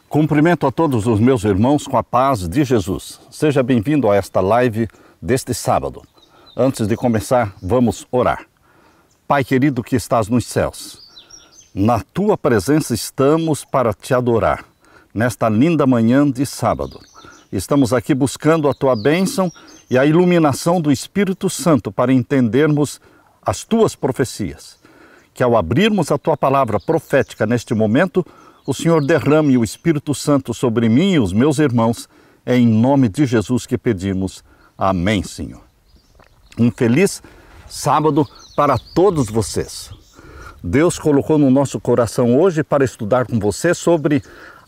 Cumprimento a todos os meus irmãos com a paz de Jesus. Seja bem-vindo a esta live deste sábado. Antes de começar, vamos orar. Pai querido que estás nos céus, na Tua presença estamos para Te adorar, nesta linda manhã de sábado. Estamos aqui buscando a Tua bênção e a iluminação do Espírito Santo para entendermos as Tuas profecias. Que ao abrirmos a Tua palavra profética neste momento, o Senhor derrame o Espírito Santo sobre mim e os meus irmãos. É em nome de Jesus que pedimos. Amém, Senhor. Um feliz sábado para todos vocês. Deus colocou no nosso coração hoje para estudar com você sobre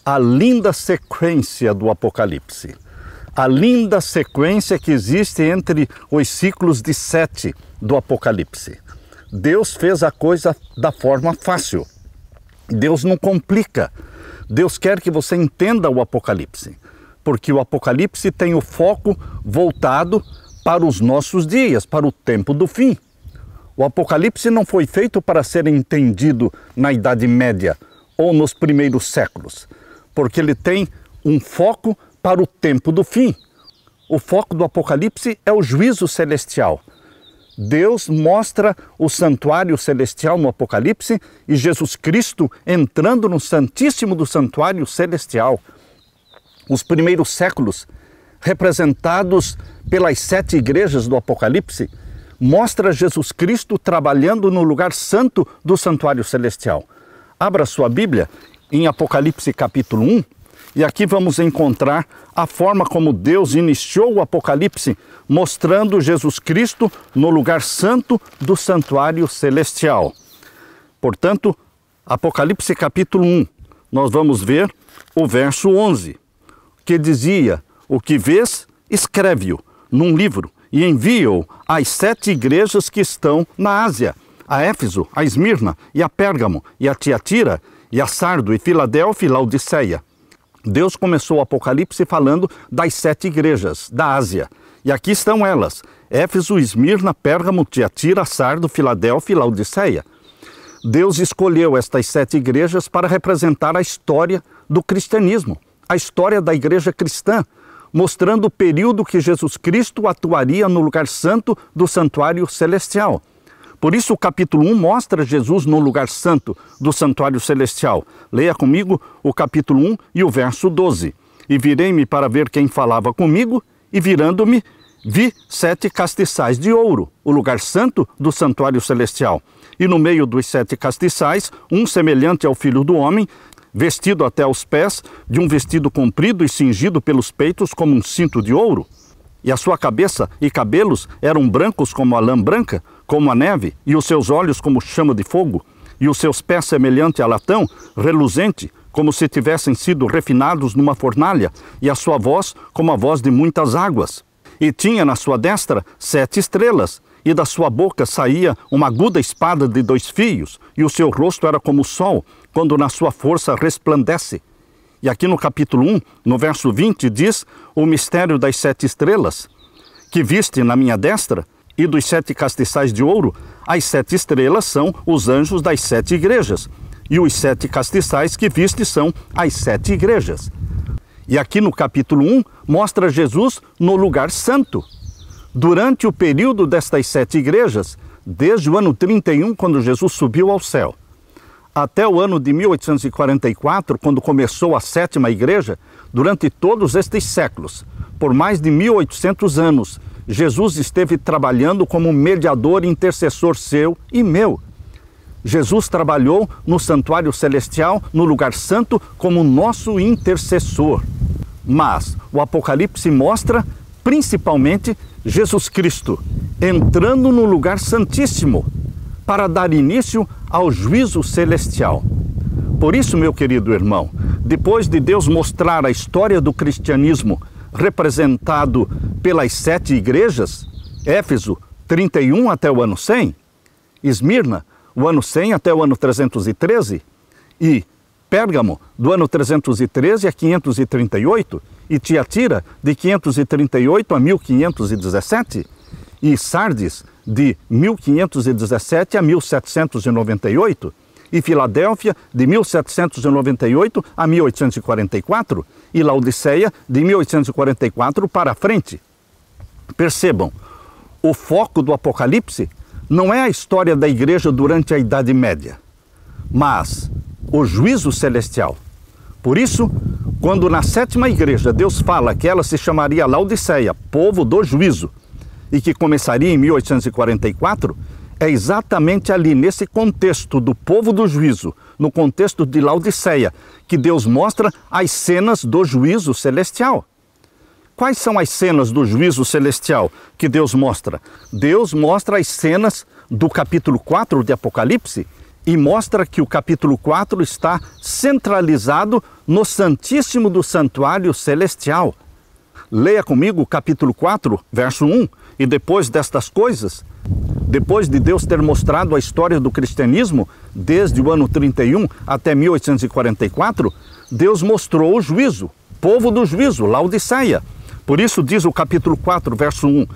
a linda sequência do Apocalipse. A linda sequência que existe entre os ciclos de 7 do Apocalipse. Deus fez a coisa da forma fácil. Deus não complica. Deus quer que você entenda o Apocalipse, porque o Apocalipse tem o foco voltado para os nossos dias, para o tempo do fim. O Apocalipse não foi feito para ser entendido na Idade Média ou nos primeiros séculos, porque ele tem um foco para o tempo do fim. O foco do Apocalipse é o juízo celestial. Deus mostra o santuário celestial no Apocalipse e Jesus Cristo entrando no Santíssimo do Santuário Celestial. Os primeiros séculos, representados pelas 7 igrejas do Apocalipse, mostra Jesus Cristo trabalhando no lugar santo do Santuário Celestial. Abra sua Bíblia em Apocalipse capítulo 1 e aqui vamos encontrar a forma como Deus iniciou o Apocalipse, mostrando Jesus Cristo no lugar santo do Santuário Celestial. Portanto, Apocalipse capítulo 1, nós vamos ver o verso 11, que dizia: o que vês, escreve-o num livro e envia-o às 7 igrejas que estão na Ásia, a Éfeso, a Esmirna, e a Pérgamo, e a Tiatira, e a Sardo, e Filadélfia, e Laodiceia. Deus começou o Apocalipse falando das 7 igrejas da Ásia. E aqui estão elas: Éfeso, Esmirna, Pérgamo, Tiatira, Sardo, Filadélfia e Laodiceia. Deus escolheu estas 7 igrejas para representar a história do cristianismo, a história da igreja cristã, mostrando o período que Jesus Cristo atuaria no lugar santo do santuário celestial. Por isso o capítulo 1 mostra Jesus no lugar santo do santuário celestial. Leia comigo o capítulo 1 e o verso 12. E virei-me para ver quem falava comigo, e virando-me, vi 7 castiçais de ouro, o lugar santo do santuário celestial. E no meio dos 7 castiçais, um semelhante ao Filho do Homem, vestido até aos pés, de um vestido comprido e cingido pelos peitos como um cinto de ouro. E a sua cabeça e cabelos eram brancos como a lã branca, como a neve, e os seus olhos como chama de fogo, e os seus pés semelhante a latão, reluzente, como se tivessem sido refinados numa fornalha, e a sua voz como a voz de muitas águas. E tinha na sua destra 7 estrelas, e da sua boca saía uma aguda espada de 2 fios, e o seu rosto era como o sol, quando na sua força resplandece. E aqui no capítulo 1, no verso 20, diz o mistério das 7 estrelas, que viste na minha destra, e dos 7 castiçais de ouro. As 7 estrelas são os anjos das 7 igrejas, e os 7 castiçais que viste são as 7 igrejas. E aqui no capítulo 1, mostra Jesus no lugar santo. Durante o período destas 7 igrejas, desde o ano 31, quando Jesus subiu ao céu, até o ano de 1844, quando começou a 7ª igreja, durante todos estes séculos, por mais de 1800 anos, Jesus esteve trabalhando como mediador e intercessor seu e meu. Jesus trabalhou no santuário celestial, no lugar santo, como nosso intercessor. Mas o Apocalipse mostra, principalmente, Jesus Cristo entrando no lugar santíssimo para dar início ao juízo celestial. Por isso, meu querido irmão, depois de Deus mostrar a história do cristianismo representado pelas 7 igrejas, Éfeso, 31 até o ano 100, Esmirna, o ano 100 até o ano 313, e Pérgamo, do ano 313 a 538, e Tiatira, de 538 a 1517, e Sardes, de 1517 a 1798, e Filadélfia, de 1798 a 1844, e Laodiceia, de 1844 para frente. Percebam, o foco do Apocalipse não é a história da igreja durante a Idade Média, mas o juízo celestial. Por isso, quando na sétima igreja Deus fala que ela se chamaria Laodiceia, povo do juízo, e que começaria em 1844, é exatamente ali, nesse contexto do povo do juízo, no contexto de Laodiceia, que Deus mostra as cenas do juízo celestial. Quais são as cenas do juízo celestial que Deus mostra? Deus mostra as cenas do capítulo 4 de Apocalipse e mostra que o capítulo 4 está centralizado no Santíssimo do Santuário Celestial. Leia comigo o capítulo 4, verso 1. E depois destas coisas, depois de Deus ter mostrado a história do cristianismo, desde o ano 31 até 1844, Deus mostrou o juízo, povo do juízo, Laodiceia. Por isso diz o capítulo 4, verso 1,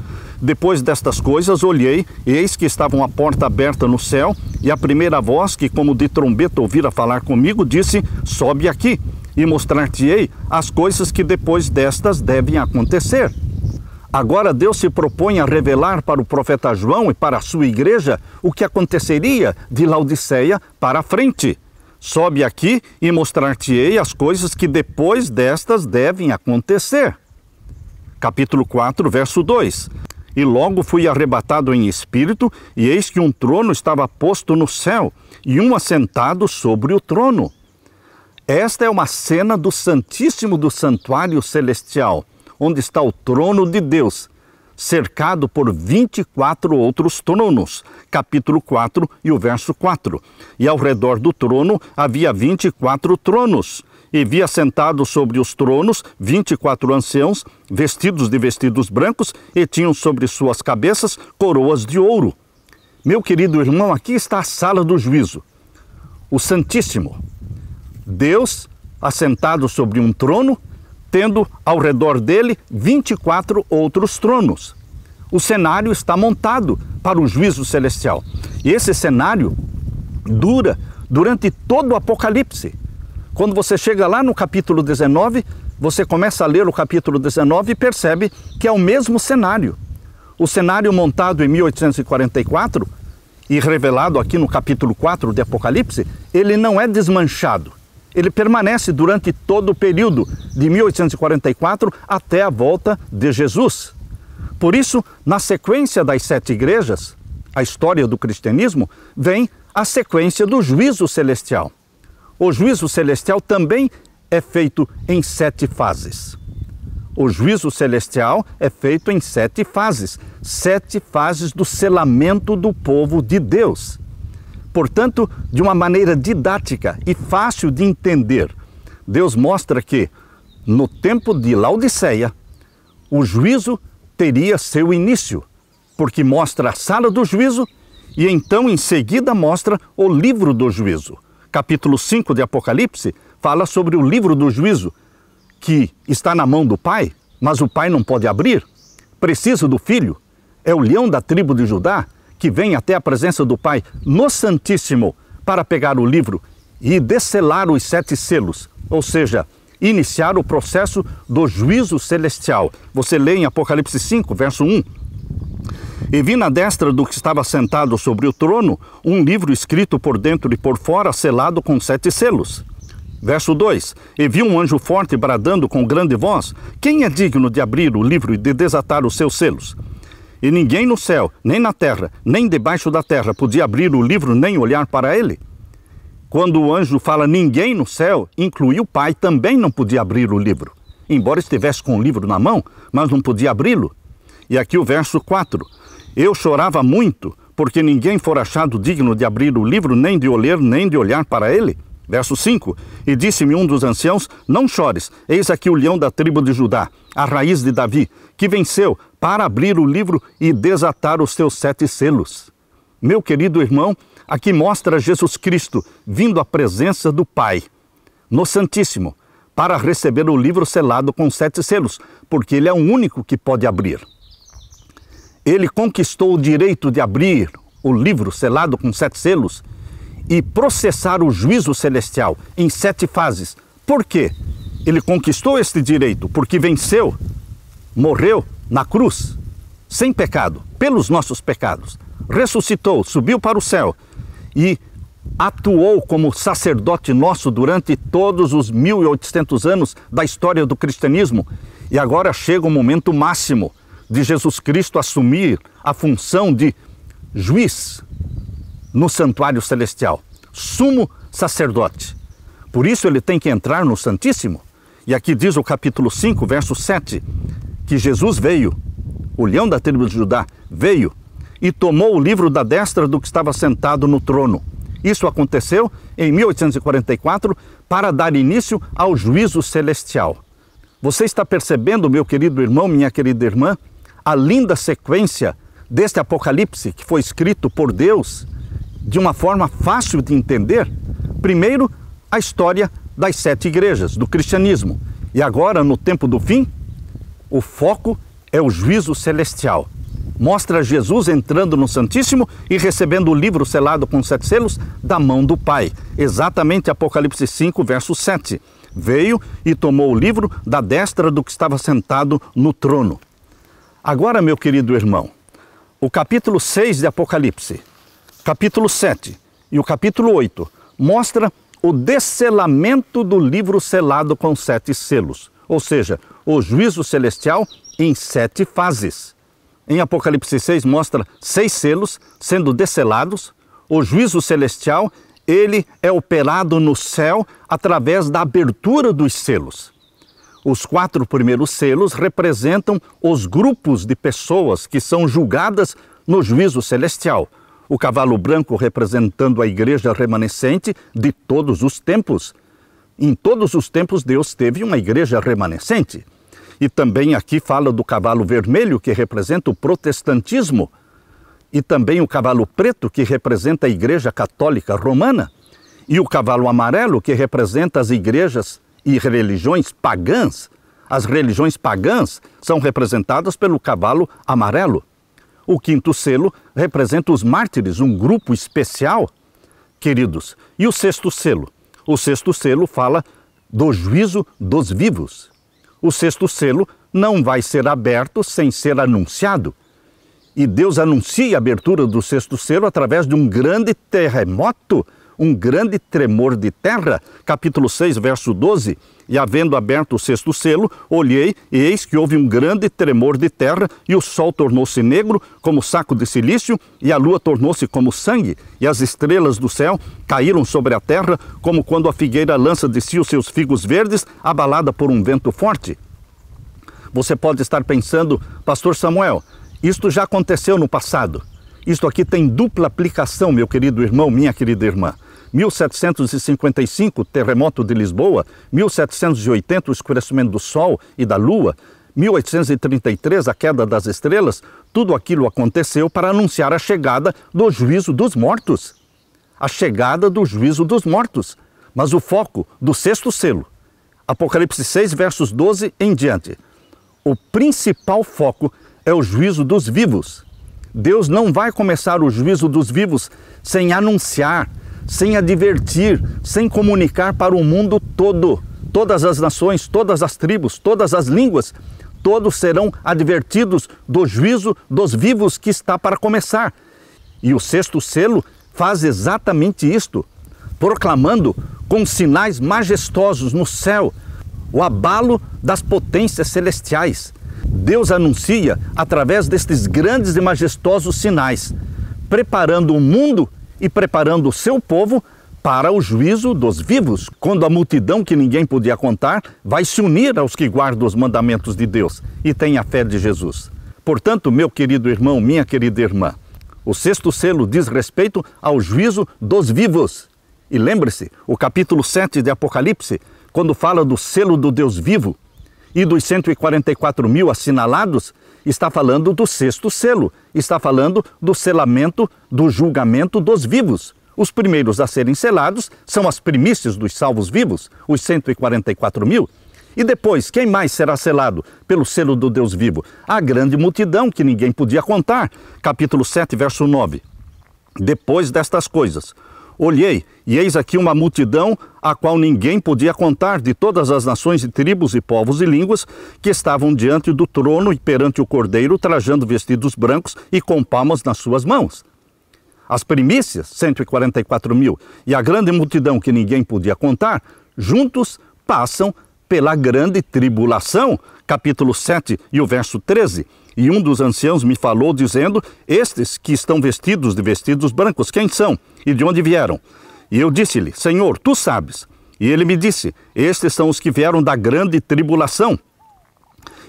depois destas coisas olhei, e eis que estava uma porta aberta no céu, e a primeira voz que como de trombeta ouvira falar comigo, disse, sobe aqui, e mostrar-te-ei as coisas que depois destas devem acontecer. Agora Deus se propõe a revelar para o profeta João e para a sua igreja o que aconteceria de Laodiceia para frente. Sobe aqui e mostrar-te-ei as coisas que depois destas devem acontecer. Capítulo 4, verso 2. E logo fui arrebatado em espírito, e eis que um trono estava posto no céu, e um assentado sobre o trono. Esta é uma cena do Santíssimo do Santuário Celestial, onde está o trono de Deus, cercado por 24 outros tronos. Capítulo 4 e o verso 4. E ao redor do trono havia 24 tronos. E vi assentados sobre os tronos 24 anciãos, vestidos de vestidos brancos, e tinham sobre suas cabeças coroas de ouro. Meu querido irmão, aqui está a sala do juízo. O Santíssimo. Deus assentado sobre um trono, tendo ao redor dele 24 outros tronos. O cenário está montado para o juízo celestial. E esse cenário dura durante todo o Apocalipse. Quando você chega lá no capítulo 19, você começa a ler o capítulo 19 e percebe que é o mesmo cenário. O cenário montado em 1844 e revelado aqui no capítulo 4 de Apocalipse, ele não é desmanchado. Ele permanece durante todo o período de 1844 até a volta de Jesus. Por isso, na sequência das 7 igrejas, a história do cristianismo, vem a sequência do juízo celestial. O juízo celestial também é feito em 7 fases. O juízo celestial é feito em 7 fases. 7 fases do selamento do povo de Deus. Portanto, de uma maneira didática e fácil de entender, Deus mostra que, no tempo de Laodiceia, o juízo teria seu início, porque mostra a sala do juízo e então, em seguida, mostra o livro do juízo. Capítulo 5 de Apocalipse fala sobre o livro do juízo, que está na mão do Pai, mas o Pai não pode abrir. Precisa do Filho. É o leão da tribo de Judá, que vem até a presença do Pai no Santíssimo para pegar o livro e descelar os 7 selos, ou seja, iniciar o processo do juízo celestial. Você lê em Apocalipse 5, verso 1. E vi na destra do que estava sentado sobre o trono um livro escrito por dentro e por fora, selado com 7 selos. Verso 2. E vi um anjo forte bradando com grande voz: quem é digno de abrir o livro e de desatar os seus selos? E ninguém no céu, nem na terra, nem debaixo da terra podia abrir o livro nem olhar para ele. Quando o anjo fala ninguém no céu, inclui o Pai, também não podia abrir o livro. Embora estivesse com o livro na mão, mas não podia abri-lo. E aqui o verso 4. Eu chorava muito, porque ninguém for achado digno de abrir o livro, nem de ler, nem de olhar para ele. Verso 5. E disse-me um dos anciãos: não chores, eis aqui o leão da tribo de Judá, a raiz de Davi, que venceu para abrir o livro e desatar os seus 7 selos. Meu querido irmão, aqui mostra Jesus Cristo vindo à presença do Pai, no Santíssimo, para receber o livro selado com 7 selos, porque ele é o único que pode abrir. Ele conquistou o direito de abrir o livro selado com 7 selos e processar o juízo celestial em 7 fases. Por quê? Ele conquistou este direito porque venceu, morreu na cruz, sem pecado, pelos nossos pecados. Ressuscitou, subiu para o céu e atuou como sacerdote nosso durante todos os 1800 anos da história do cristianismo. E agora chega o momento máximo de Jesus Cristo assumir a função de juiz no santuário celestial, sumo sacerdote. Por isso ele tem que entrar no Santíssimo. E aqui diz o capítulo 5, verso 7, que Jesus veio, o leão da tribo de Judá, veio e tomou o livro da destra do que estava sentado no trono. Isso aconteceu em 1844 para dar início ao juízo celestial. Você está percebendo, meu querido irmão, minha querida irmã, a linda sequência deste Apocalipse que foi escrito por Deus de uma forma fácil de entender? Primeiro, a história das 7 igrejas do cristianismo. E agora, no tempo do fim, o foco é o juízo celestial. Mostra Jesus entrando no Santíssimo e recebendo o livro selado com 7 selos da mão do Pai. Exatamente Apocalipse 5, verso 7. Veio e tomou o livro da destra do que estava sentado no trono. Agora, meu querido irmão, o capítulo 6 de Apocalipse, capítulo 7 e o capítulo 8 mostra o desselamento do livro selado com 7 selos, ou seja, o juízo celestial em 7 fases. Em Apocalipse 6 mostra 6 selos sendo desselados. O juízo celestial, ele é operado no céu através da abertura dos selos. Os 4 primeiros selos representam os grupos de pessoas que são julgadas no juízo celestial. O cavalo branco representando a igreja remanescente de todos os tempos. Em todos os tempos Deus teve uma igreja remanescente. E também aqui fala do cavalo vermelho, que representa o protestantismo. E também o cavalo preto, que representa a igreja católica romana. E o cavalo amarelo, que representa as igrejas e religiões pagãs. As religiões pagãs são representadas pelo cavalo amarelo. O 5º selo representa os mártires, um grupo especial, queridos. E o 6º selo? O 6º selo fala do juízo dos vivos. O 6º selo não vai ser aberto sem ser anunciado. E Deus anuncia a abertura do 6º selo através de um grande terremoto, um grande tremor de terra. Capítulo 6, verso 12. E havendo aberto o 6º selo, olhei e eis que houve um grande tremor de terra, e o sol tornou-se negro como saco de silício, e a lua tornou-se como sangue, e as estrelas do céu caíram sobre a terra, como quando a figueira lança de si os seus figos verdes, abalada por um vento forte. Você pode estar pensando, pastor Samuel, isto já aconteceu no passado. Isto aqui tem dupla aplicação, meu querido irmão, minha querida irmã. 1755, terremoto de Lisboa. 1780, o escurecimento do Sol e da Lua. 1833, a queda das estrelas. Tudo aquilo aconteceu para anunciar a chegada do juízo dos mortos. A chegada do juízo dos mortos. Mas o foco do 6º selo, Apocalipse 6, versos 12 em diante. O principal foco é o juízo dos vivos. Deus não vai começar o juízo dos vivos sem anunciar, sem advertir, sem comunicar para o mundo todo. Todas as nações, todas as tribos, todas as línguas, todos serão advertidos do juízo dos vivos que está para começar. E o 6º selo faz exatamente isto, proclamando com sinais majestosos no céu o abalo das potências celestiais. Deus anuncia através destes grandes e majestosos sinais, preparando o mundo e preparando o seu povo para o juízo dos vivos, quando a multidão que ninguém podia contar vai se unir aos que guardam os mandamentos de Deus e têm a fé de Jesus. Portanto, meu querido irmão, minha querida irmã, o 6º selo diz respeito ao juízo dos vivos. E lembre-se, o capítulo 7 de Apocalipse, quando fala do selo do Deus vivo, e dos 144 mil assinalados, está falando do 6º selo, está falando do selamento, do julgamento dos vivos. Os primeiros a serem selados são as primícias dos salvos vivos, os 144 mil. E depois, quem mais será selado pelo selo do Deus vivo? A grande multidão que ninguém podia contar. Capítulo 7, verso 9. Depois destas coisas, Olhei, e eis aqui uma multidão, a qual ninguém podia contar, de todas as nações e tribos e povos e línguas, que estavam diante do trono e perante o Cordeiro, trajando vestidos brancos e com palmas nas suas mãos. As primícias, 144.000, e a grande multidão que ninguém podia contar, juntos passam pela grande tribulação, capítulo 7 e o verso 13. E um dos anciãos me falou, dizendo: estes que estão vestidos de vestidos brancos, quem são e de onde vieram? E eu disse-lhe: Senhor, tu sabes. E ele me disse: estes são os que vieram da grande tribulação,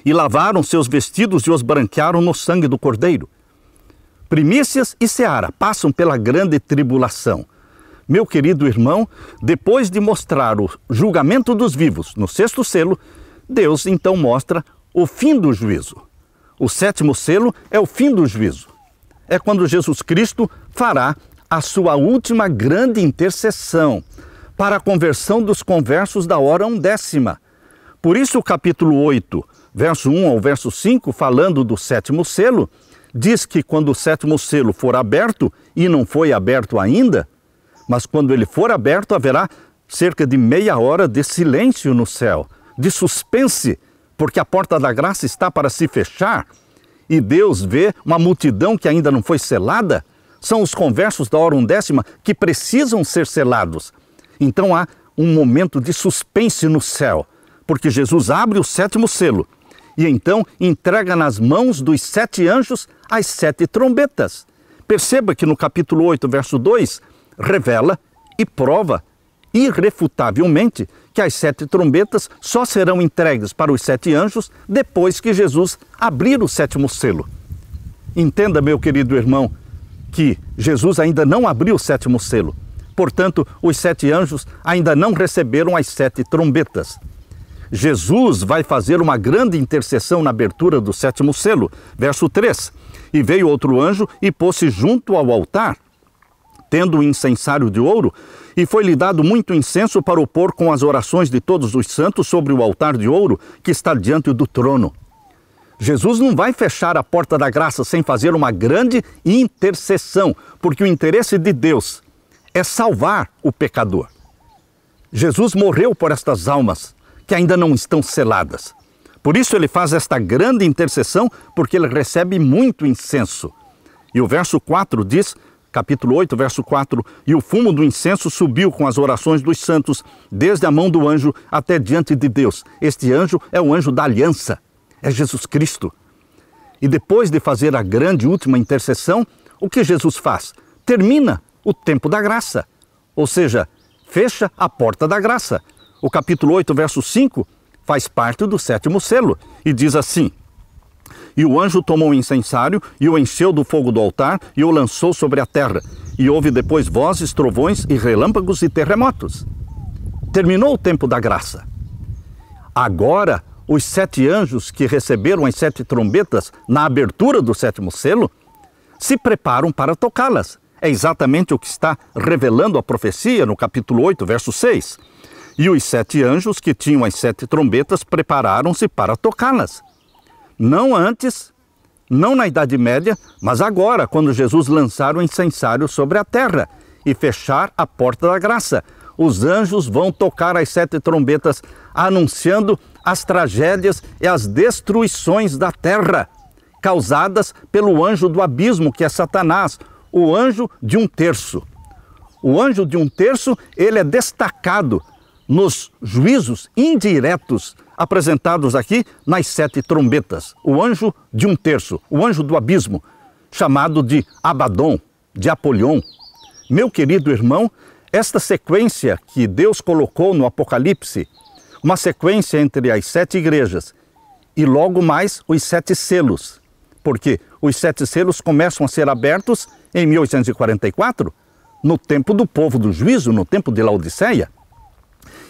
e lavaram seus vestidos e os branquearam no sangue do Cordeiro. Primícias e seara passam pela grande tribulação. Meu querido irmão, depois de mostrar o julgamento dos vivos no sexto selo, Deus então mostra o fim do juízo. O sétimo selo é o fim do juízo. É quando Jesus Cristo fará a sua última grande intercessão para a conversão dos conversos da hora undécima. Por isso o capítulo 8, verso 1 ao verso 5, falando do sétimo selo, diz que quando o sétimo selo for aberto, e não foi aberto ainda, mas quando ele for aberto, haverá cerca de meia hora de silêncio no céu, de suspense, porque a porta da graça está para se fechar, e Deus vê uma multidão que ainda não foi selada. São os conversos da hora undécima que precisam ser selados. Então há um momento de suspense no céu, porque Jesus abre o sétimo selo, e então entrega nas mãos dos 7 anjos as 7 trombetas. Perceba que no capítulo 8, verso 2, revela e prova irrefutavelmente que as 7 trombetas só serão entregues para os 7 anjos depois que Jesus abrir o sétimo selo. Entenda, meu querido irmão, que Jesus ainda não abriu o sétimo selo. Portanto, os 7 anjos ainda não receberam as 7 trombetas. Jesus vai fazer uma grande intercessão na abertura do sétimo selo. Verso 3. E veio outro anjo e pôs-se junto ao altar, tendo o incensário de ouro, e foi-lhe dado muito incenso para o pôr com as orações de todos os santos sobre o altar de ouro que está diante do trono. Jesus não vai fechar a porta da graça sem fazer uma grande intercessão, porque o interesse de Deus é salvar o pecador. Jesus morreu por estas almas que ainda não estão seladas. Por isso ele faz esta grande intercessão, porque ele recebe muito incenso. E o verso 4 diz, capítulo 8, verso 4, e o fumo do incenso subiu com as orações dos santos, desde a mão do anjo até diante de Deus. Este anjo é o anjo da aliança, é Jesus Cristo. E depois de fazer a grande última intercessão, o que Jesus faz? Termina o tempo da graça, ou seja, fecha a porta da graça. O capítulo 8, verso 5, faz parte do sétimo selo e diz assim: e o anjo tomou o incensário e o encheu do fogo do altar e o lançou sobre a terra. E houve depois vozes, trovões e relâmpagos e terremotos. Terminou o tempo da graça. Agora, os 7 anjos que receberam as 7 trombetas na abertura do sétimo selo se preparam para tocá-las. É exatamente o que está revelando a profecia no capítulo 8, verso 6. E os 7 anjos que tinham as 7 trombetas prepararam-se para tocá-las. Não antes, não na Idade Média, mas agora, quando Jesus lançar o incensário sobre a terra e fechar a porta da graça. Os anjos vão tocar as 7 trombetas, anunciando as tragédias e as destruições da terra, causadas pelo anjo do abismo, que é Satanás, o anjo de 1/3. O anjo de 1/3, ele é destacado nos juízos indiretos apresentados aqui nas 7 trombetas. O anjo de 1/3, o anjo do abismo, chamado de Abaddon, de Apolion. Meu querido irmão, esta sequência que Deus colocou no Apocalipse, uma sequência entre as 7 igrejas e logo mais os 7 selos, porque os 7 selos começam a ser abertos em 1844, no tempo do povo do juízo, no tempo de Laodiceia.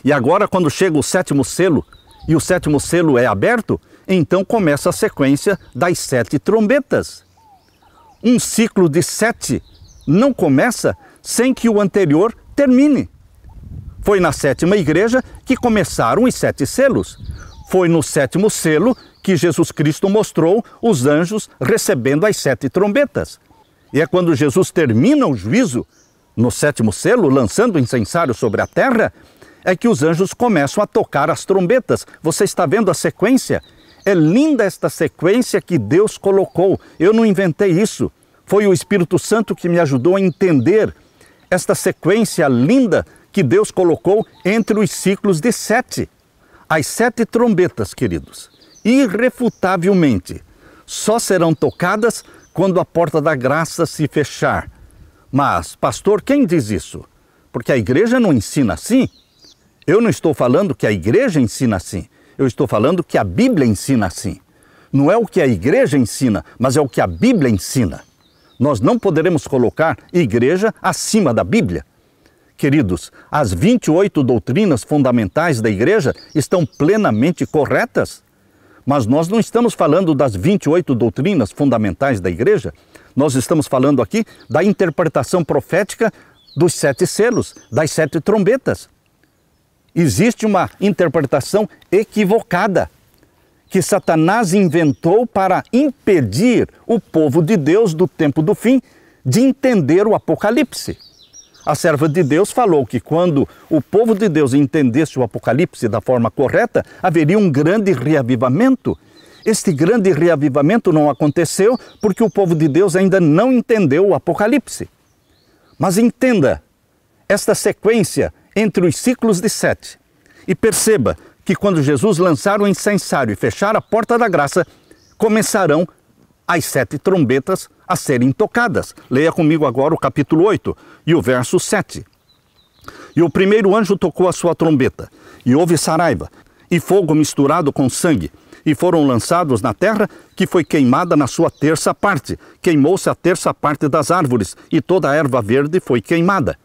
E agora, quando chega o 7º selo, e o 7º selo é aberto, então começa a sequência das 7 trombetas. Um ciclo de 7 não começa sem que o anterior termine. Foi na 7ª igreja que começaram os 7 selos. Foi no 7º selo que Jesus Cristo mostrou os anjos recebendo as 7 trombetas. E é quando Jesus termina o juízo, no 7º selo, lançando o incensário sobre a terra, é que os anjos começam a tocar as trombetas. Você está vendo a sequência? É linda esta sequência que Deus colocou. Eu não inventei isso. Foi o Espírito Santo que me ajudou a entender esta sequência linda que Deus colocou entre os ciclos de 7. As 7 trombetas, queridos, irrefutavelmente, só serão tocadas quando a porta da graça se fechar. Mas, pastor, quem diz isso? Porque a igreja não ensina assim. Eu não estou falando que a igreja ensina assim. Eu estou falando que a Bíblia ensina assim. Não é o que a igreja ensina, mas é o que a Bíblia ensina. Nós não poderemos colocar igreja acima da Bíblia. Queridos, as 28 doutrinas fundamentais da igreja estão plenamente corretas. Mas nós não estamos falando das 28 doutrinas fundamentais da igreja. Nós estamos falando aqui da interpretação profética dos 7 selos, das 7 trombetas. Existe uma interpretação equivocada que Satanás inventou para impedir o povo de Deus do tempo do fim de entender o Apocalipse. A serva de Deus falou que quando o povo de Deus entendesse o Apocalipse da forma correta, haveria um grande reavivamento. Este grande reavivamento não aconteceu porque o povo de Deus ainda não entendeu o Apocalipse. Mas entenda esta sequência entre os ciclos de 7 e perceba que quando Jesus lançar o incensário e fechar a porta da graça, começarão as 7 trombetas a serem tocadas. Leia comigo agora o capítulo 8 e o verso 7. E o primeiro anjo tocou a sua trombeta, e houve saraiva, e fogo misturado com sangue, e foram lançados na terra, que foi queimada na sua terça parte. Queimou-se a terça parte das árvores, e toda a erva verde foi queimada.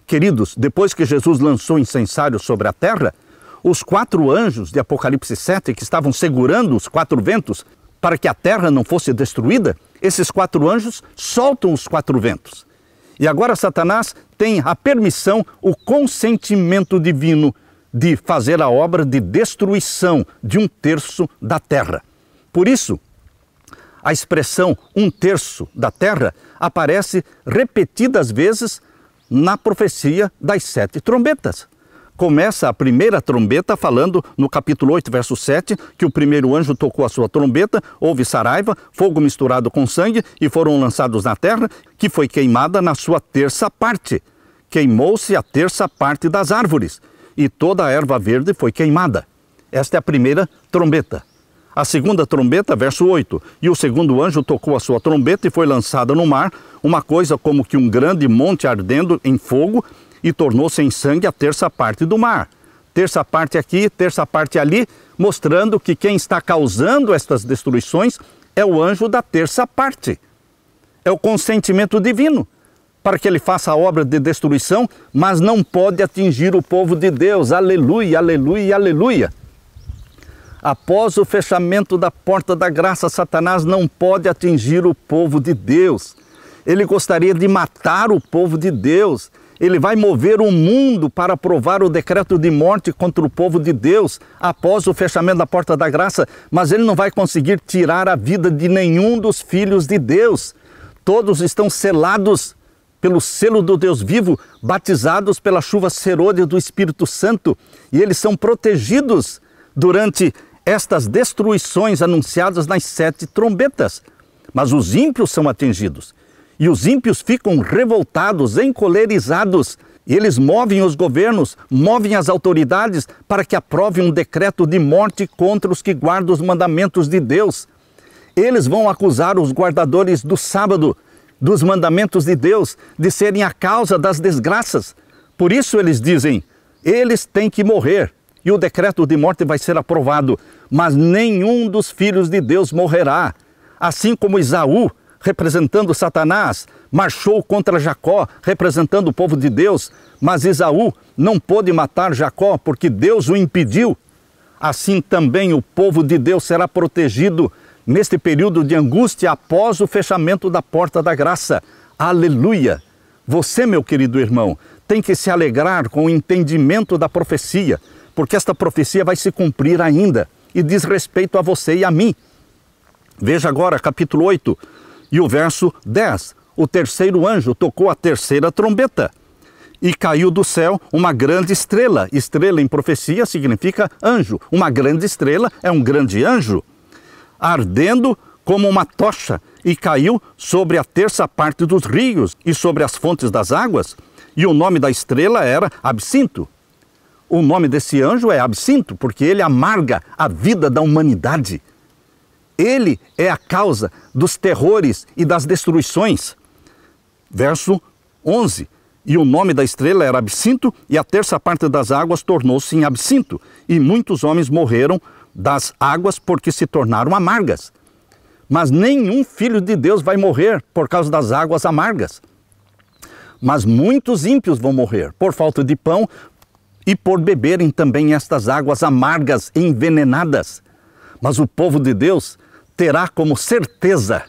Queridos, depois que Jesus lançou o incensário sobre a terra, os 4 anjos de Apocalipse 7, que estavam segurando os 4 ventos, para que a terra não fosse destruída, esses 4 anjos soltam os 4 ventos. E agora Satanás tem a permissão, o consentimento divino de fazer a obra de destruição de 1/3 da terra. Por isso, a expressão 1/3 da terra aparece repetidas vezes na profecia das 7 trombetas. Começa a primeira trombeta falando no capítulo 8, verso 7, que o primeiro anjo tocou a sua trombeta, houve saraiva, fogo misturado com sangue, e foram lançados na terra, que foi queimada na sua terça parte. Queimou-se a terça parte das árvores, e toda a erva verde foi queimada. Esta é a primeira trombeta. A segunda trombeta, verso 8, e o segundo anjo tocou a sua trombeta e foi lançada no mar, uma coisa como que um grande monte ardendo em fogo, e tornou-se em sangue a terça parte do mar. Terça parte aqui, terça parte ali, mostrando que quem está causando estas destruições é o anjo da terça parte. É o consentimento divino para que ele faça a obra de destruição, mas não pode atingir o povo de Deus. Aleluia, aleluia, aleluia. Após o fechamento da porta da graça, Satanás não pode atingir o povo de Deus. Ele gostaria de matar o povo de Deus. Ele vai mover o mundo para aprovar o decreto de morte contra o povo de Deus após o fechamento da porta da graça, mas ele não vai conseguir tirar a vida de nenhum dos filhos de Deus. Todos estão selados pelo selo do Deus vivo, batizados pela chuva serôdia do Espírito Santo, e eles são protegidos durante estas destruições anunciadas nas 7 trombetas. Mas os ímpios são atingidos. E os ímpios ficam revoltados, encolerizados. E eles movem os governos, movem as autoridades para que aprovem um decreto de morte contra os que guardam os mandamentos de Deus. Eles vão acusar os guardadores do sábado, dos mandamentos de Deus, de serem a causa das desgraças. Por isso eles dizem, eles têm que morrer. E o decreto de morte vai ser aprovado. Mas nenhum dos filhos de Deus morrerá. Assim como Esaú, representando Satanás, marchou contra Jacó, representando o povo de Deus, mas Esaú não pôde matar Jacó porque Deus o impediu. Assim também o povo de Deus será protegido neste período de angústia após o fechamento da porta da graça. Aleluia! Você, meu querido irmão, tem que se alegrar com o entendimento da profecia, porque esta profecia vai se cumprir ainda e diz respeito a você e a mim. Veja agora capítulo 8, e o verso 10, o terceiro anjo tocou a terceira trombeta e caiu do céu uma grande estrela. Estrela em profecia significa anjo. Uma grande estrela é um grande anjo, ardendo como uma tocha, e caiu sobre a terça parte dos rios e sobre as fontes das águas. E o nome da estrela era Absinto. O nome desse anjo é Absinto, porque ele amarga a vida da humanidade. Ele é a causa dos terrores e das destruições. Verso 11. E o nome da estrela era Absinto, e a terça parte das águas tornou-se em absinto. E muitos homens morreram das águas porque se tornaram amargas. Mas nenhum filho de Deus vai morrer por causa das águas amargas. Mas muitos ímpios vão morrer por falta de pão e por beberem também estas águas amargas e envenenadas. Mas o povo de Deus terá como certeza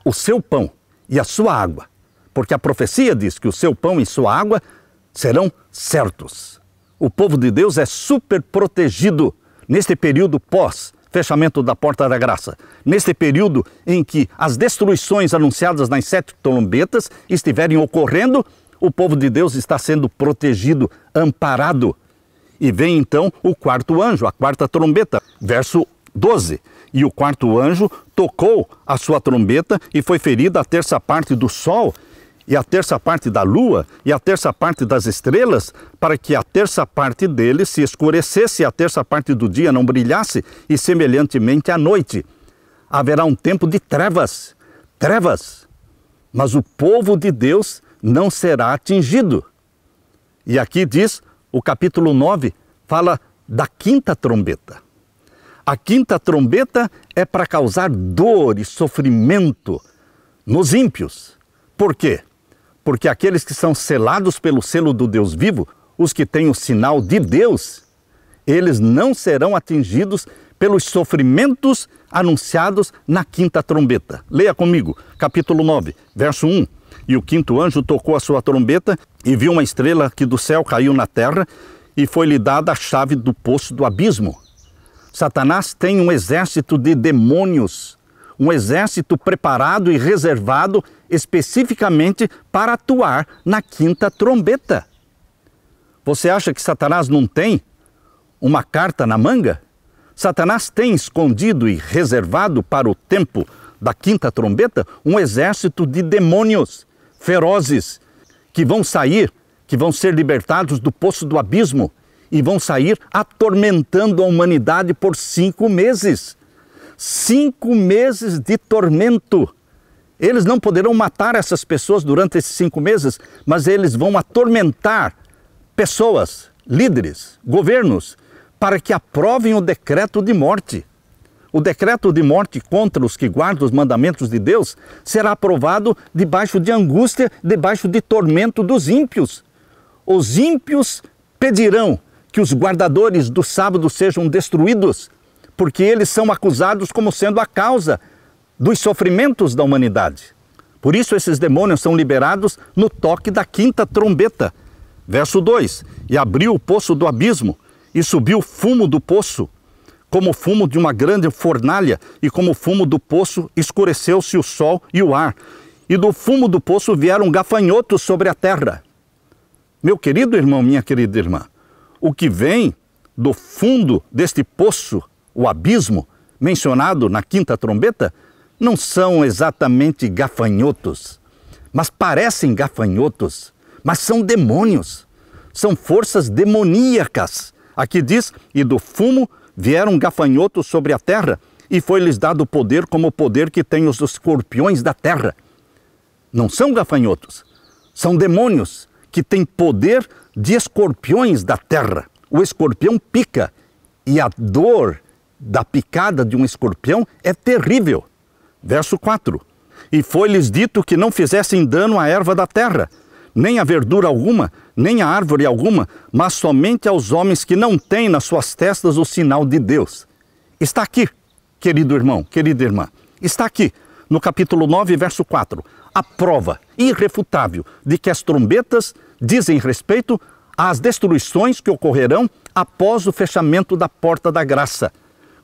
o seu pão e a sua água. Porque a profecia diz que o seu pão e sua água serão certos. O povo de Deus é super protegido neste período pós-fechamento da porta da graça. Neste período em que as destruições anunciadas nas 7 trombetas estiverem ocorrendo, o povo de Deus está sendo protegido, amparado. E vem então o quarto anjo, a quarta trombeta, verso 12. E o quarto anjo tocou a sua trombeta e foi ferida a terça parte do sol, e a terça parte da lua, e a terça parte das estrelas, para que a terça parte deles se escurecesse, e a terça parte do dia não brilhasse, e semelhantemente à noite. Haverá um tempo de trevas, mas o povo de Deus não será atingido. E aqui diz, o capítulo 9, fala da quinta trombeta. A quinta trombeta é para causar dor e sofrimento nos ímpios. Por quê? Porque aqueles que são selados pelo selo do Deus vivo, os que têm o sinal de Deus, eles não serão atingidos pelos sofrimentos anunciados na quinta trombeta. Leia comigo, capítulo 9, verso 1. E o quinto anjo tocou a sua trombeta e viu uma estrela que do céu caiu na terra e foi-lhe dada a chave do poço do abismo. Satanás tem um exército de demônios, um exército preparado e reservado especificamente para atuar na quinta trombeta. Você acha que Satanás não tem uma carta na manga? Satanás tem escondido e reservado para o tempo da quinta trombeta um exército de demônios ferozes que vão sair, que vão ser libertados do poço do abismo e vão sair atormentando a humanidade por 5 meses. 5 meses de tormento. Eles não poderão matar essas pessoas durante esses 5 meses, mas eles vão atormentar pessoas, líderes, governos, para que aprovem o decreto de morte. O decreto de morte contra os que guardam os mandamentos de Deus será aprovado debaixo de angústia, debaixo de tormento dos ímpios. Os ímpios pedirão que os guardadores do sábado sejam destruídos, porque eles são acusados como sendo a causa dos sofrimentos da humanidade. Por isso esses demônios são liberados no toque da quinta trombeta. Verso 2. E abriu o poço do abismo, e subiu fumo do poço, como fumo de uma grande fornalha, e como fumo do poço escureceu-se o sol e o ar. E do fumo do poço vieram gafanhotos sobre a terra. Meu querido irmão, minha querida irmã, o que vem do fundo deste poço, o abismo, mencionado na quinta trombeta, não são exatamente gafanhotos, mas parecem gafanhotos, mas são demônios, são forças demoníacas. Aqui diz, e do fumo vieram gafanhotos sobre a terra, e foi-lhes dado poder como o poder que tem os escorpiões da terra. Não são gafanhotos, são demônios que têm poder de escorpiões da terra. O escorpião pica, e a dor da picada de um escorpião é terrível. Verso 4. E foi-lhes dito que não fizessem dano à erva da terra, nem a verdura alguma, nem a árvore alguma, mas somente aos homens que não têm nas suas testas o sinal de Deus. Está aqui, querido irmão, querida irmã, está aqui, no capítulo 9, verso 4, a prova irrefutável de que as trombetas dizem respeito às destruições que ocorrerão após o fechamento da porta da graça,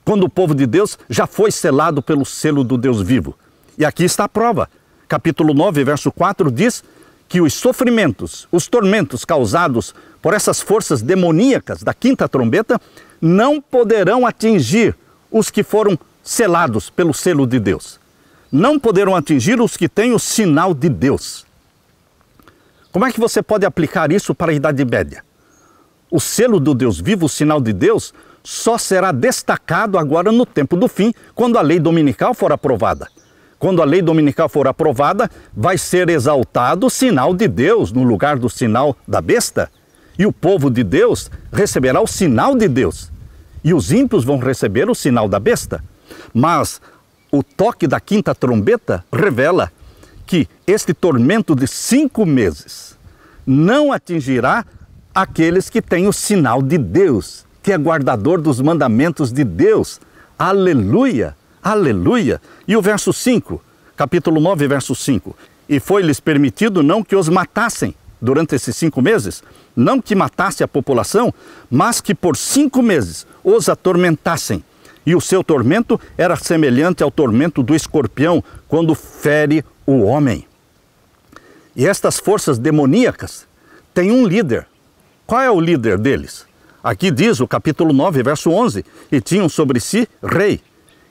quando o povo de Deus já foi selado pelo selo do Deus vivo. E aqui está a prova. capítulo 9, verso 4, diz que os sofrimentos, os tormentos causados por essas forças demoníacas da quinta trombeta não poderão atingir os que foram selados pelo selo de Deus. Não poderão atingir os que têm o sinal de Deus. Como é que você pode aplicar isso para a Idade Média? O selo do Deus vivo, o sinal de Deus, só será destacado agora no tempo do fim, quando a lei dominical for aprovada. Quando a lei dominical for aprovada, vai ser exaltado o sinal de Deus no lugar do sinal da besta. E o povo de Deus receberá o sinal de Deus. E os ímpios vão receber o sinal da besta. Mas o toque da quinta trombeta revela que este tormento de 5 meses não atingirá aqueles que têm o sinal de Deus, que é guardador dos mandamentos de Deus. Aleluia, aleluia. E o verso 5, capítulo 9, verso 5. E foi-lhes permitido não que os matassem durante esses 5 meses, não que matasse a população, mas que por 5 meses os atormentassem. E o seu tormento era semelhante ao tormento do escorpião quando fere o homem. E estas forças demoníacas têm um líder. Qual é o líder deles? Aqui diz o capítulo 9, verso 11, e tinham sobre si rei.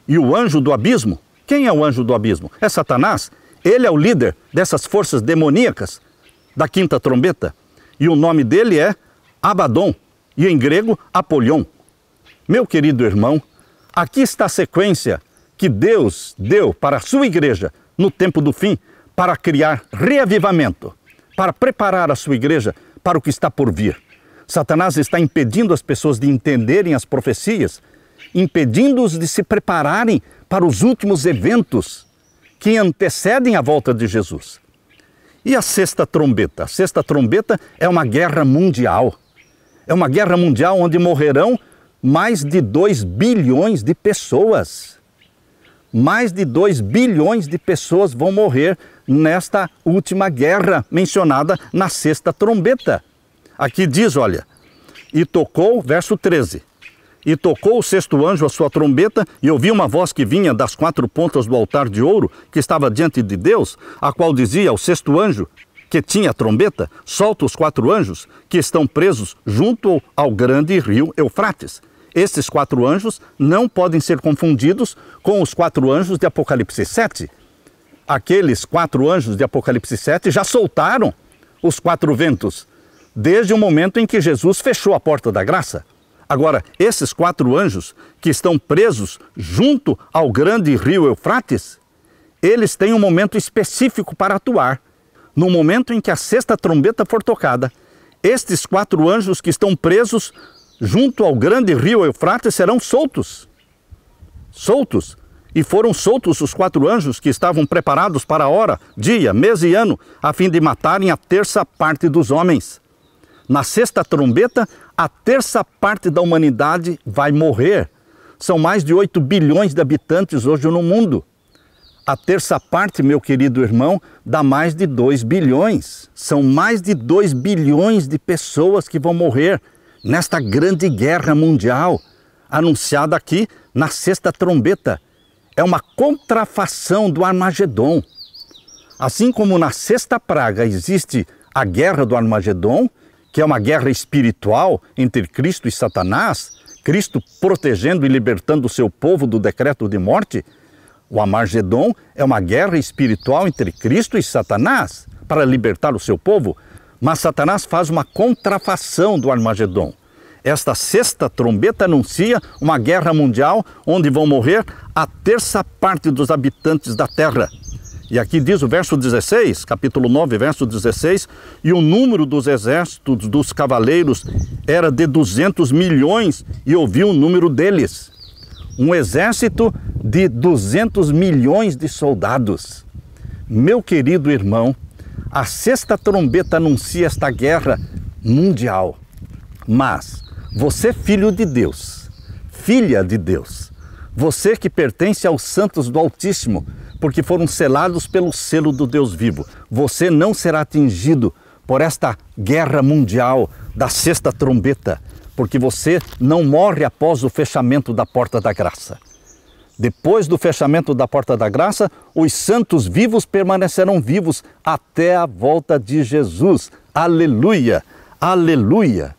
E o anjo do abismo, quem é o anjo do abismo? É Satanás. Ele é o líder dessas forças demoníacas da quinta trombeta. E o nome dele é Abaddon, e em grego Apolion. Meu querido irmão, aqui está a sequência que Deus deu para a sua igreja no tempo do fim para criar reavivamento, para preparar a sua igreja para o que está por vir. Satanás está impedindo as pessoas de entenderem as profecias, impedindo-os de se prepararem para os últimos eventos que antecedem a volta de Jesus. E a sexta trombeta? A sexta trombeta é uma guerra mundial. É uma guerra mundial onde morrerão mais de 2 bilhões de pessoas. Mais de 2 bilhões de pessoas vão morrer nesta última guerra mencionada na sexta trombeta. Aqui diz, olha, e tocou, verso 13, e tocou o sexto anjo a sua trombeta, e ouvi uma voz que vinha das 4 pontas do altar de ouro, que estava diante de Deus, a qual dizia ao sexto anjo, que tinha a trombeta, solta os 4 anjos que estão presos junto ao grande rio Eufrates. Estes 4 anjos não podem ser confundidos com os 4 anjos de Apocalipse 7. Aqueles 4 anjos de Apocalipse 7 já soltaram os 4 ventos, desde o momento em que Jesus fechou a porta da graça. Agora, esses 4 anjos que estão presos junto ao grande rio Eufrates, eles têm um momento específico para atuar. No momento em que a sexta trombeta for tocada, estes 4 anjos que estão presos junto ao grande rio Eufrates serão soltos. Soltos. E foram soltos os 4 anjos que estavam preparados para a hora, dia, mês e ano, a fim de matarem a terça parte dos homens. Na sexta trombeta, a terça parte da humanidade vai morrer. São mais de 8 bilhões de habitantes hoje no mundo. A terça parte, meu querido irmão, dá mais de 2 bilhões. São mais de 2 bilhões de pessoas que vão morrer nesta grande guerra mundial, anunciada aqui na sexta trombeta. É uma contrafação do Armagedon. Assim como na sexta praga existe a guerra do Armagedon, que é uma guerra espiritual entre Cristo e Satanás, Cristo protegendo e libertando o seu povo do decreto de morte, o Armagedon é uma guerra espiritual entre Cristo e Satanás para libertar o seu povo, mas Satanás faz uma contrafação do Armagedon. Esta sexta trombeta anuncia uma guerra mundial onde vão morrer a terça parte dos habitantes da terra. E aqui diz o verso 16, capítulo 9, verso 16, e o número dos exércitos dos cavaleiros era de 200 milhões, e ouvi o número deles. Um exército de 200 milhões de soldados. Meu querido irmão, a sexta trombeta anuncia esta guerra mundial. Mas você, filho de Deus, filha de Deus, você que pertence aos santos do Altíssimo, porque foram selados pelo selo do Deus vivo, você não será atingido por esta guerra mundial da sexta trombeta, porque você não morre após o fechamento da porta da graça. Depois do fechamento da porta da graça, os santos vivos permanecerão vivos até a volta de Jesus. Aleluia! Aleluia!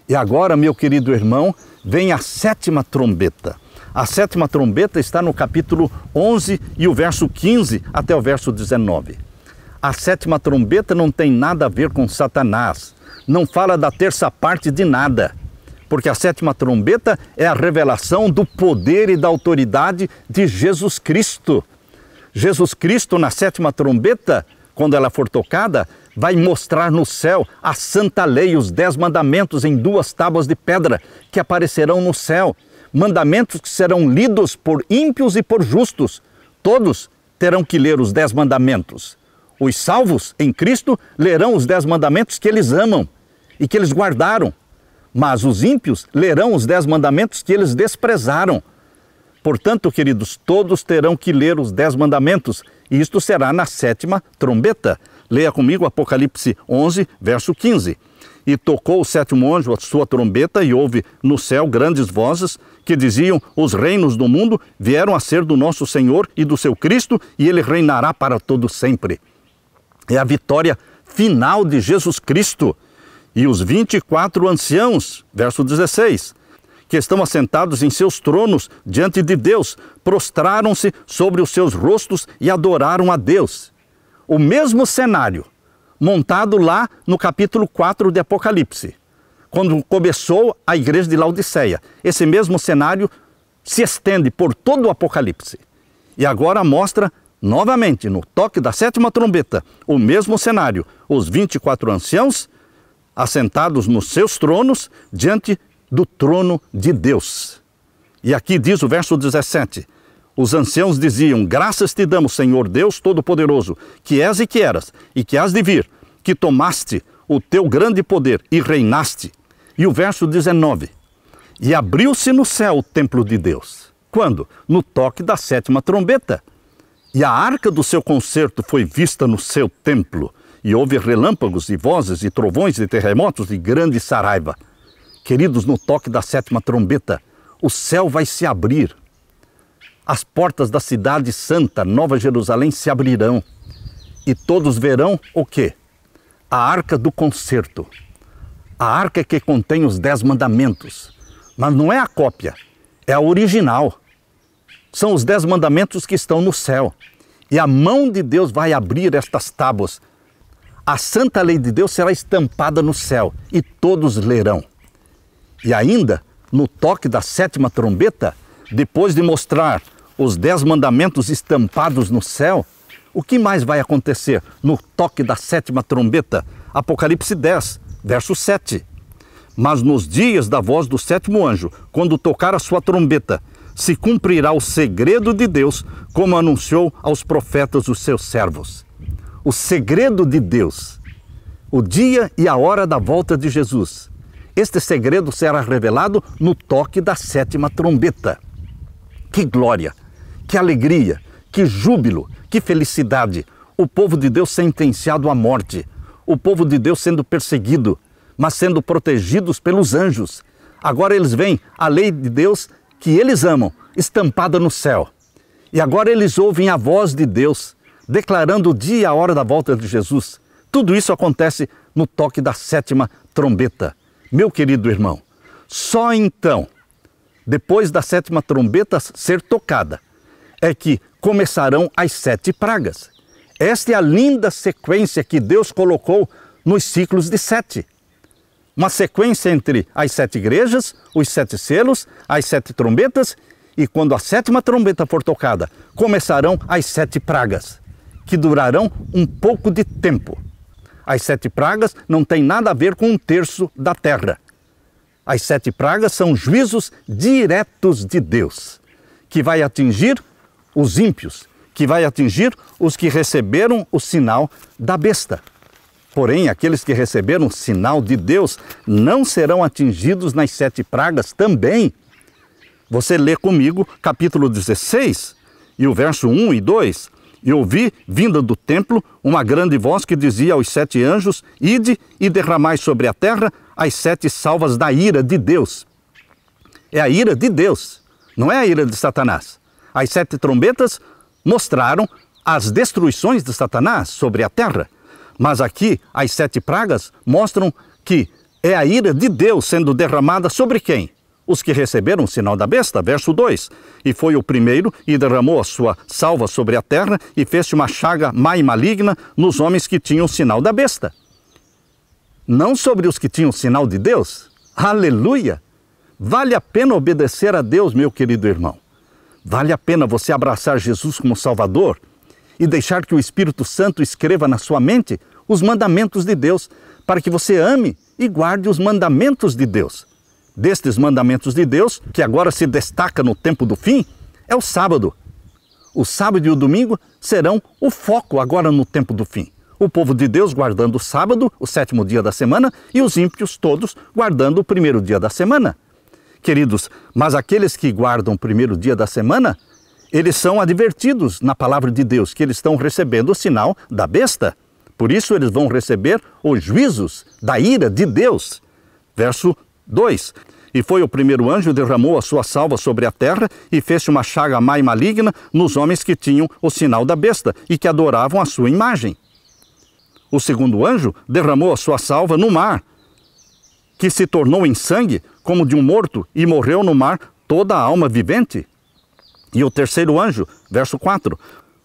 E agora, meu querido irmão, vem a sétima trombeta. A sétima trombeta está no capítulo 11 e o verso 15 até o verso 19. A sétima trombeta não tem nada a ver com Satanás. Não fala da terça parte de nada. Porque a sétima trombeta é a revelação do poder e da autoridade de Jesus Cristo. Jesus Cristo, na sétima trombeta, quando ela for tocada, vai mostrar no céu a santa lei, os 10 mandamentos em 2 tábuas de pedra que aparecerão no céu. Mandamentos que serão lidos por ímpios e por justos. Todos terão que ler os 10 mandamentos. Os salvos em Cristo lerão os 10 mandamentos que eles amam e que eles guardaram. Mas os ímpios lerão os 10 mandamentos que eles desprezaram. Portanto, queridos, todos terão que ler os 10 mandamentos, e isto será na sétima trombeta. Leia comigo Apocalipse 11, verso 15. E tocou o sétimo anjo a sua trombeta, e houve no céu grandes vozes que diziam: os reinos do mundo vieram a ser do nosso Senhor e do seu Cristo, e ele reinará para todo sempre. É a vitória final de Jesus Cristo. E os 24 anciãos, verso 16, que estão assentados em seus tronos diante de Deus, prostraram-se sobre os seus rostos e adoraram a Deus. O mesmo cenário montado lá no capítulo 4 de Apocalipse, quando começou a igreja de Laodiceia. Esse mesmo cenário se estende por todo o Apocalipse. E agora mostra novamente, no toque da sétima trombeta, o mesmo cenário, os 24 anciãos assentados nos seus tronos diante do trono de Deus. E aqui diz o verso 17, os anciãos diziam: graças te damos, Senhor Deus Todo-Poderoso, que és e que eras, e que has de vir, que tomaste o teu grande poder e reinaste. E o verso 19, e abriu-se no céu o templo de Deus. Quando? No toque da sétima trombeta. E a arca do seu concerto foi vista no seu templo, e houve relâmpagos e vozes e trovões e terremotos e grande saraiva. Queridos, no toque da sétima trombeta, o céu vai se abrir. As portas da cidade santa, Nova Jerusalém, se abrirão. E todos verão o quê? A arca do concerto. A arca que contém os 10 mandamentos. Mas não é a cópia, é a original. São os 10 mandamentos que estão no céu. E a mão de Deus vai abrir estas tábuas. A santa lei de Deus será estampada no céu e todos lerão. E ainda, no toque da sétima trombeta, depois de mostrar os 10 mandamentos estampados no céu, o que mais vai acontecer no toque da sétima trombeta? Apocalipse 10, verso 7. Mas nos dias da voz do sétimo anjo, quando tocar a sua trombeta, se cumprirá o segredo de Deus, como anunciou aos profetas os seus servos. O segredo de Deus, o dia e a hora da volta de Jesus. Este segredo será revelado no toque da sétima trombeta. Que glória, que alegria, que júbilo, que felicidade. O povo de Deus sentenciado à morte, o povo de Deus sendo perseguido, mas sendo protegidos pelos anjos. Agora eles veem a lei de Deus que eles amam, estampada no céu. E agora eles ouvem a voz de Deus, declarando o dia e a hora da volta de Jesus. Tudo isso acontece no toque da sétima trombeta. Meu querido irmão, só então, depois da sétima trombeta ser tocada, é que começarão as 7 pragas. Esta é a linda sequência que Deus colocou nos ciclos de 7. Uma sequência entre as 7 igrejas, os 7 selos, as 7 trombetas, e quando a sétima trombeta for tocada, começarão as 7 pragas, que durarão um pouco de tempo. As 7 pragas não têm nada a ver com 1/3 da terra. As 7 pragas são juízos diretos de Deus, que vai atingir os ímpios, que vai atingir os que receberam o sinal da besta. Porém, aqueles que receberam o sinal de Deus não serão atingidos nas 7 pragas também. Você lê comigo capítulo 16 e o verso 1 e 2. E ouvi, vinda do templo, uma grande voz que dizia aos 7 anjos: ide e derramai sobre a terra as 7 salvas da ira de Deus. É a ira de Deus, não é a ira de Satanás. As 7 trombetas mostraram as destruições de Satanás sobre a terra. Mas aqui, as 7 pragas mostram que é a ira de Deus sendo derramada sobre quem? Os que receberam o sinal da besta, verso 2. E foi o primeiro e derramou a sua salva sobre a terra e fez uma chaga má e maligna nos homens que tinham o sinal da besta. Não sobre os que tinham o sinal de Deus. Aleluia! Vale a pena obedecer a Deus, meu querido irmão. Vale a pena você abraçar Jesus como Salvador e deixar que o Espírito Santo escreva na sua mente os mandamentos de Deus, para que você ame e guarde os mandamentos de Deus. Destes mandamentos de Deus, que agora se destaca no tempo do fim, é o sábado. O sábado e o domingo serão o foco agora no tempo do fim. O povo de Deus guardando o sábado, o 7º dia da semana, e os ímpios todos guardando o 1º dia da semana. Queridos, mas aqueles que guardam o 1º dia da semana, eles são advertidos na palavra de Deus que eles estão recebendo o sinal da besta. Por isso eles vão receber os juízos da ira de Deus. Verso 2. E foi o primeiro anjo, derramou a sua salva sobre a terra e fez uma chaga má e maligna nos homens que tinham o sinal da besta e que adoravam a sua imagem. O segundo anjo derramou a sua salva no mar, que se tornou em sangue como de um morto e morreu no mar toda a alma vivente. E o terceiro anjo, verso 4,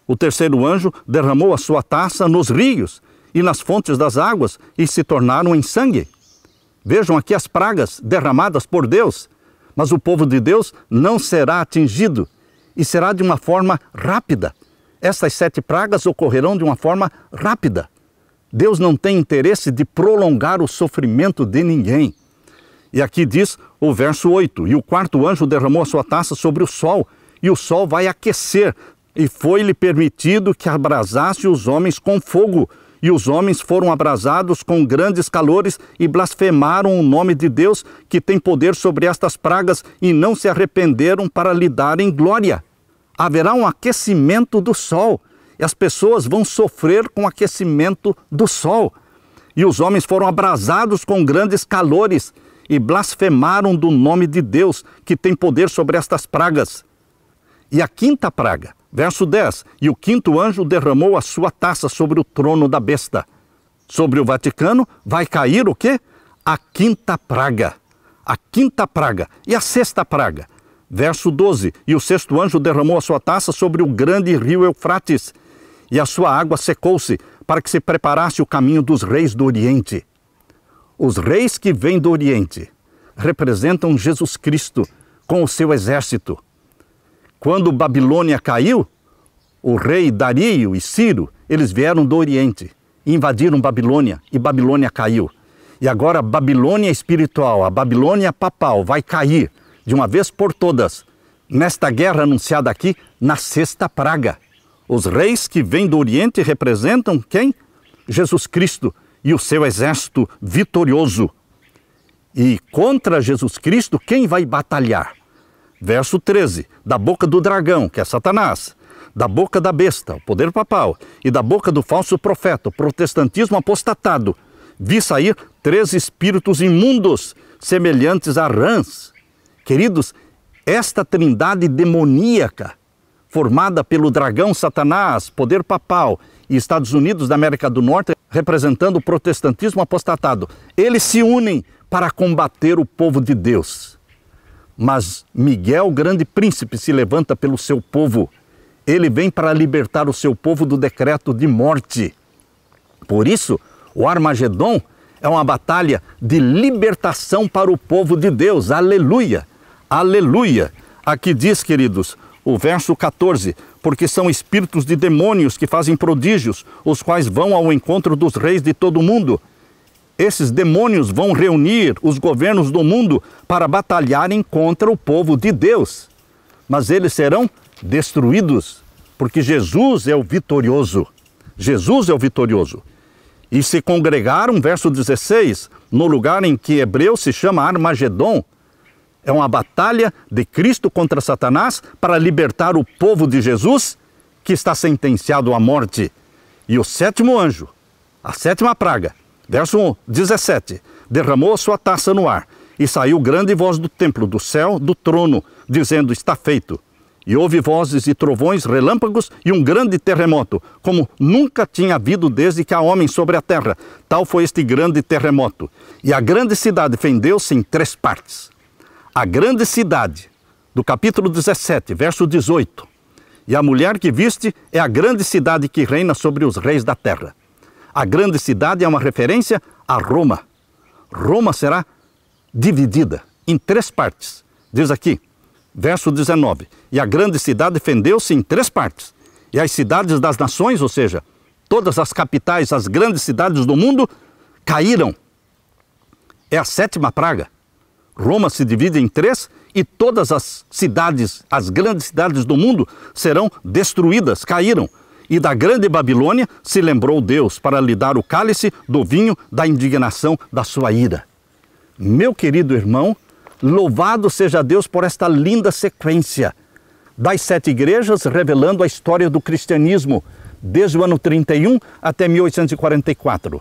o terceiro anjo derramou a sua taça nos rios e nas fontes das águas e se tornaram em sangue. Vejam aqui as pragas derramadas por Deus, mas o povo de Deus não será atingido e será de uma forma rápida. Estas 7 pragas ocorrerão de uma forma rápida. Deus não tem interesse de prolongar o sofrimento de ninguém. E aqui diz o verso 8, e o quarto anjo derramou a sua taça sobre o sol, e o sol vai aquecer, e foi-lhe permitido que abrasasse os homens com fogo, e os homens foram abrasados com grandes calores e blasfemaram o nome de Deus, que tem poder sobre estas pragas, e não se arrependeram para lhe darem glória. Haverá um aquecimento do sol, e as pessoas vão sofrer com o aquecimento do sol. E os homens foram abrasados com grandes calores e blasfemaram do nome de Deus, que tem poder sobre estas pragas. E a quinta praga, verso 10, e o quinto anjo derramou a sua taça sobre o trono da besta. Sobre o Vaticano vai cair o quê? A quinta praga. A quinta praga. E a sexta praga? Verso 12, e o sexto anjo derramou a sua taça sobre o grande rio Eufrates, e a sua água secou-se, para que se preparasse o caminho dos reis do Oriente. Os reis que vêm do Oriente representam Jesus Cristo com o seu exército. Quando Babilônia caiu, o rei Dario e Ciro, eles vieram do Oriente, invadiram Babilônia e Babilônia caiu. E agora a Babilônia espiritual, a Babilônia papal vai cair de uma vez por todas, nesta guerra anunciada aqui, na sexta praga. Os reis que vêm do Oriente representam quem? Jesus Cristo e o seu exército vitorioso. E contra Jesus Cristo, quem vai batalhar? Verso 13, da boca do dragão, que é Satanás, da boca da besta, o poder papal, e da boca do falso profeta, o protestantismo apostatado, vi sair 3 espíritos imundos, semelhantes a rãs. Queridos, esta trindade demoníaca, formada pelo dragão Satanás, poder papal e Estados Unidos da América do Norte, representando o protestantismo apostatado, eles se unem para combater o povo de Deus. Mas Miguel, grande príncipe, se levanta pelo seu povo. Ele vem para libertar o seu povo do decreto de morte. Por isso, o Armagedon é uma batalha de libertação para o povo de Deus. Aleluia! Aleluia! Aqui diz, queridos, o verso 14, porque são espíritos de demônios que fazem prodígios, os quais vão ao encontro dos reis de todo o mundo. Esses demônios vão reunir os governos do mundo para batalharem contra o povo de Deus. Mas eles serão destruídos, porque Jesus é o vitorioso. Jesus é o vitorioso. E se congregaram, verso 16, no lugar em que hebreu se chama Armagedon. É uma batalha de Cristo contra Satanás para libertar o povo de Jesus, que está sentenciado à morte. E o sétimo anjo, a sétima praga, verso 17, derramou a sua taça no ar, e saiu grande voz do templo, do céu, do trono, dizendo, está feito. E houve vozes e trovões, relâmpagos e um grande terremoto, como nunca tinha havido desde que há homem sobre a terra. Tal foi este grande terremoto. E a grande cidade fendeu-se em 3 partes. A grande cidade, do capítulo 17, verso 18. E a mulher que viste é a grande cidade que reina sobre os reis da terra. A grande cidade é uma referência a Roma. Roma será dividida em 3 partes. Diz aqui, verso 19, e a grande cidade fendeu-se em 3 partes. E as cidades das nações, ou seja, todas as capitais, as grandes cidades do mundo, caíram. É a 7ª praga. Roma se divide em 3 e todas as cidades, as grandes cidades do mundo serão destruídas, caíram. E da grande Babilônia se lembrou Deus para lhe dar o cálice do vinho da indignação da sua ira. Meu querido irmão, louvado seja Deus por esta linda sequência das 7 igrejas revelando a história do cristianismo, desde o ano 31 até 1844.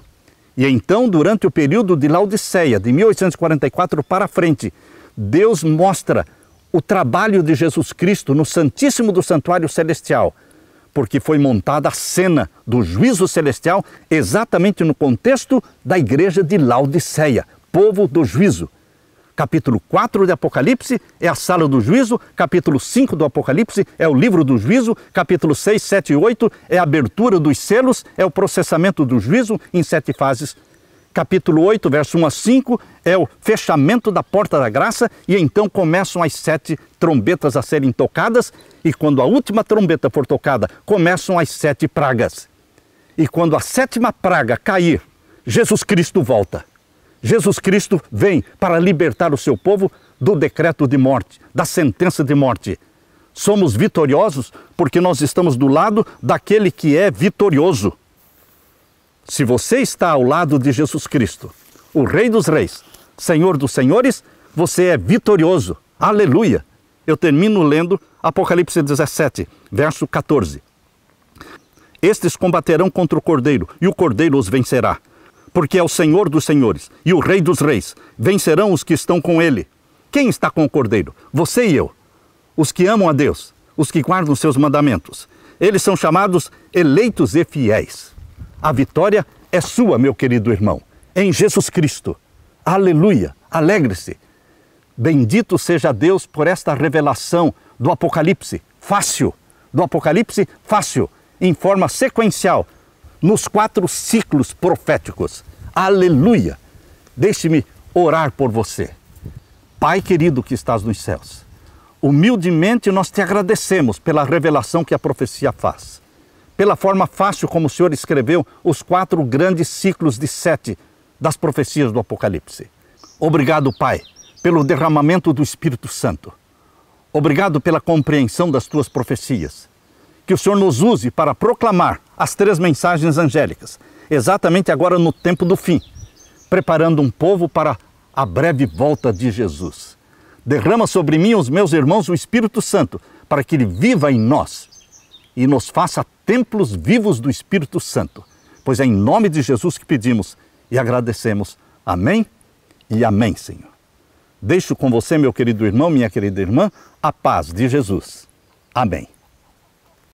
E então, durante o período de Laodiceia, de 1844 para frente, Deus mostra o trabalho de Jesus Cristo no Santíssimo do Santuário Celestial, porque foi montada a cena do juízo celestial exatamente no contexto da igreja de Laodiceia, povo do juízo. Capítulo 4 de Apocalipse é a sala do juízo, capítulo 5 do Apocalipse é o livro do juízo, capítulo 6, 7 e 8 é a abertura dos selos, é o processamento do juízo em 7 fases. Capítulo 8, verso 1 a 5, é o fechamento da porta da graça e então começam as 7 trombetas a serem tocadas e quando a última trombeta for tocada, começam as 7 pragas. E quando a 7ª praga cair, Jesus Cristo volta. Jesus Cristo vem para libertar o seu povo do decreto de morte, da sentença de morte. Somos vitoriosos porque nós estamos do lado daquele que é vitorioso. Se você está ao lado de Jesus Cristo, o Rei dos Reis, Senhor dos Senhores, você é vitorioso. Aleluia! Eu termino lendo Apocalipse 17, verso 14. Estes combaterão contra o Cordeiro, e o Cordeiro os vencerá. Porque é o Senhor dos Senhores e o Rei dos Reis. Vencerão os que estão com ele. Quem está com o Cordeiro? Você e eu. Os que amam a Deus, os que guardam seus mandamentos. Eles são chamados eleitos e fiéis. A vitória é sua, meu querido irmão, em Jesus Cristo. Aleluia! Alegre-se! Bendito seja Deus por esta revelação do Apocalipse fácil. Do Apocalipse fácil, em forma sequencial, nos 4 ciclos proféticos. Aleluia! Deixe-me orar por você. Pai querido que estás nos céus, humildemente nós te agradecemos pela revelação que a profecia faz. Pela forma fácil como o Senhor escreveu os 4 grandes ciclos de 7 das profecias do Apocalipse. Obrigado, Pai, pelo derramamento do Espírito Santo. Obrigado pela compreensão das tuas profecias. Que o Senhor nos use para proclamar as 3 mensagens angélicas, exatamente agora no tempo do fim, preparando um povo para a breve volta de Jesus. Derrama sobre mim e os meus irmãos o Espírito Santo, para que ele viva em nós e nos faça templos vivos do Espírito Santo. Pois é em nome de Jesus que pedimos e agradecemos. Amém e amém, Senhor. Deixo com você, meu querido irmão, minha querida irmã, a paz de Jesus. Amém.